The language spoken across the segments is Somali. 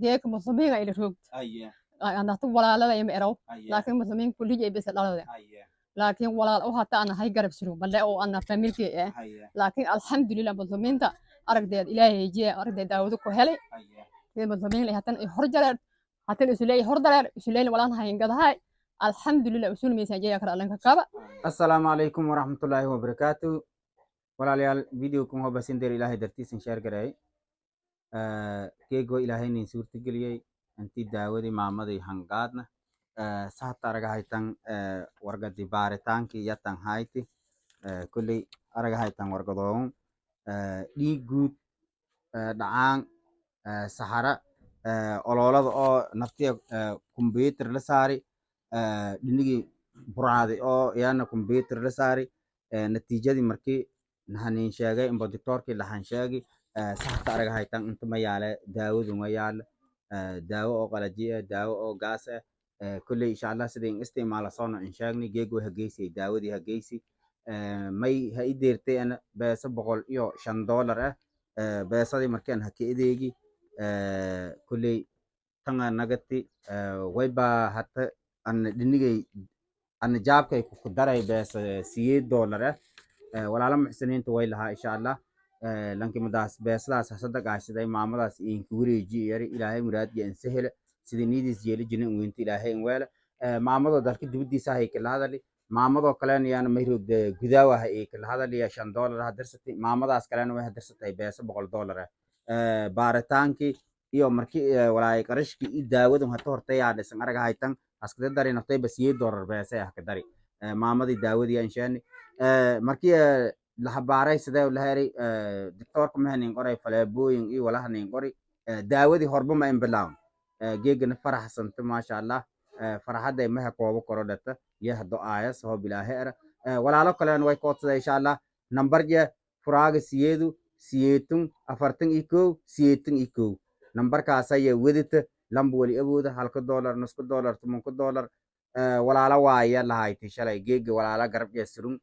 geek muslimiin ay roogto ana tu walaalada ima eraw laakiin muslimiin kulli ay bes dhalada laakiin walaal oo hata ana hay garab suru balle oo ana familki laakiin alxamdulillah muslimiinta aragdeed ilaahay jiya aragdeed daawado ku helay muslimiin ay hatan horjareer hatan isulay hordareer isulay walaan hayn gadahay alxamdulillah usul meesha jaya kara lanka kaba assalaamu calaykum waraxmatullaahi wabarakaatu walaalayaal videokan waa basindeer ilaahay dartiisan sheer garay keego ilaahay nin suurta geliyay intii daawadii maamadii hangaadna saata araga haytan wargadi baaritaankii yatan hayti kulley araga haytan wargadoon dhiig guud dhacaan saxara ololada oo naftiya computer la saari dhinigii buraaday oo yaana computer la saari natiijadii markii nahanin sheegay in doctorkii lahan sheegay saxta araga haytan inta ma yaale daawadu ma yaale daawo oo qalajiya daawo oo gaas kulley insha Allah sideen isticmaala soona in sheegni geego hageysay daawadii hageysay may ha ideertay ana beesa $105 beesadii markaan haka ideegi kulley tanga nagati wayba hatta an dhinigay an jaabkay ku daray beesa $8 walaala muxsiniinta way lahaa insha Allah lanki madaas beesadaas sadaq aasiday maamadaas in ku wareeji yari ilaahay muraadii in sahel sidii nidiis yeeli jinin weynta ilaahay in weela maamado dalka dibadiisa hay kala hadali maamado kaleena yaana mayrogde gudaawa hay kala hadali $5 hadarsatay maamadaas kaleena way hadarsatay beesa $100 baaritaankii iyo markii walaay qarashkii i daawadu hata hortay yaa dhisan araga haytan askada dari naftay bas $8 beesa ah ka dari maamadii daawadii aan sheeni markii la habaaray sidee la heeray doctorka mahnin qoray faleebooyin iyo walaha nin qori daawadii horba ma inbilawn geegana faraxsanta ma sha Allah farxaday ma koobo korodhata yahdo aayas oo bilaaheer walaalo kale way koodsaday insha Allah number je furaaga siyeetun afartan iko number kaas ay wadita lambu wali awooda $1 nus $1 $10 walaala waaya lahayti shalay geega walaala garab jeesrun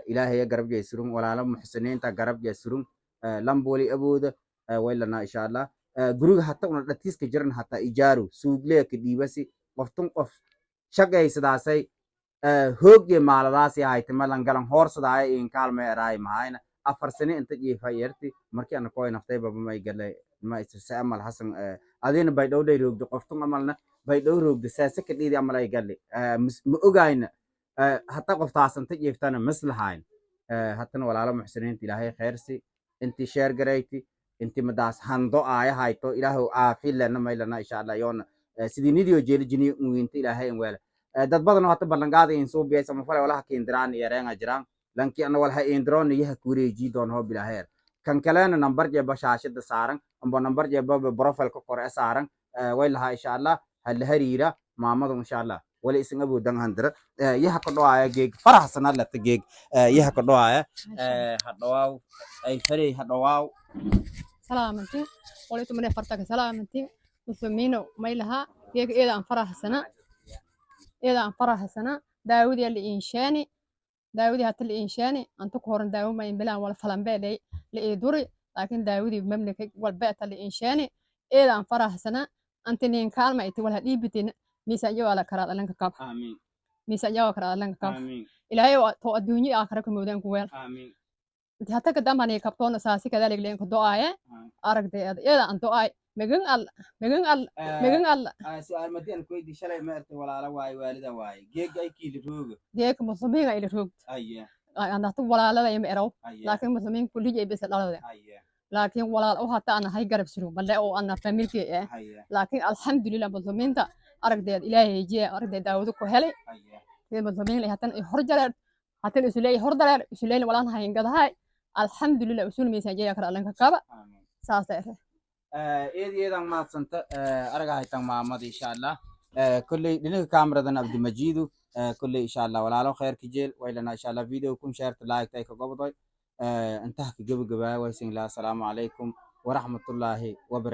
ilaahay garab jeesrun walaala muxsiniinta garab jeesrun lambu wali awooda waylana insha Allah guriga hatta una dhatiiska jiran hatta ijaaru suugle ka dhiibasi qoftun qof shaqaysadaasay hoogge maaladaas yahay timalan galan hoorsaday in kaalme raay mahayna 4 sano inta jiifay yarti markii aan kooy naftay baba may galay ma isirsa amal hasan adina bay dhowday roogdo qoftun amalna bay dhow roogdo saasa ka dhiidi amal ay galay ma ogayna hatta qoftaas inta jiiftana maslahayn hatta walaalo muxsiniinta ilaahay khayrsi inti share garayti inti madaas hando aaya hayto ilaahu aafilana maylana insha Allah yoona sidii nidiyo jeeli jini uinta ilaahay in weela dad badan hata ballangaada in soo biyay sama fale walaha kiindiraan yareen jiraan lanki ana walaha indroon yaha kureeji doon ho bilaaheer kan kalena number je bashaashada saaran amba number je profile ka qore saaran way laha insha Allah hal hariira maamadu insha Allah wala isin abu dan handira yaha ka dhaaya geeg faraxsan la tageeg yaha ka dhaaya hadawaaw ay fari hadawaaw salaamanti qolito mana farta ka salaamanti muslimiino maylaha geeg eedaan faraxsana daawudi la inshaani daawudi hatta la inshaani anta ku horan daawo ma in bilaan wala falanbeelay la duri laakiin daawudi mamlaka walbeeta la inshaani eedaan faraxsana anta nin kaalma ay wala dhiibitina miisaanyo wala karaad alanka kab aamin miisaanyo karaad alanka kab aamin ilaahay to adduunyo aakhira ku moodaan ku weel aamin hatta ka damani kabtoona saasi kada leen ku do'aaye aragday eedaan do'aay megan al su'aal madian ku weydi shalay ma artay walaala waay waalida waay geeg ay kiili roog geeg muslimiin ay roog ana tu walaalada ima eraw laakiin muslimiin kulli ay bes dhalada laakiin walaal oo hata ana hay garab suru balle oo ana familki laakiin alxamdulillah muslimiinta aragdeed ilaahay jiya aragdeed daawado ku helay muslimiin ay hatan horjareer hatan isulay hordareer isulay walaan hayn gadahay alxamdulillah usul meesha jaya kara lanka kaba saasay eedan maadsanta araga haytan maamada insha Allah kulley dhinaca kaamiradan abdi majiidu kulley insha Allah walaalo khayrka jeel waylana insha Allah video kun share like tay ka gobday inta ka gabagabaa waysin la assalamu alaykum wa rahmatullahi wa barakatuh